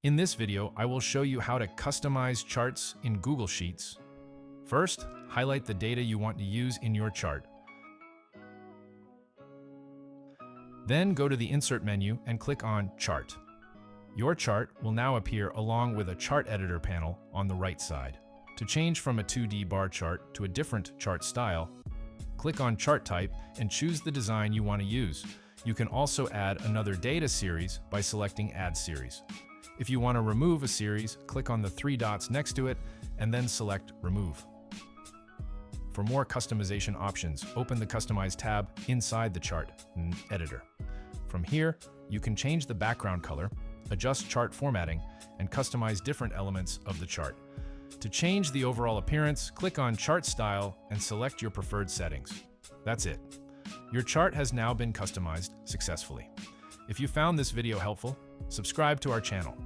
In this video, I will show you how to customize charts in Google Sheets. First, highlight the data you want to use in your chart. Then go to the Insert menu and click on Chart. Your chart will now appear along with a chart editor panel on the right side. To change from a 2D bar chart to a different chart style, click on Chart Type and choose the design you want to use. You can also add another data series by selecting Add Series. If you want to remove a series, click on the three dots next to it and then select Remove. For more customization options, open the Customize tab inside the chart editor. From here, you can change the background color, adjust chart formatting, and customize different elements of the chart. To change the overall appearance, click on Chart Style and select your preferred settings. That's it. Your chart has now been customized successfully. If you found this video helpful, subscribe to our channel.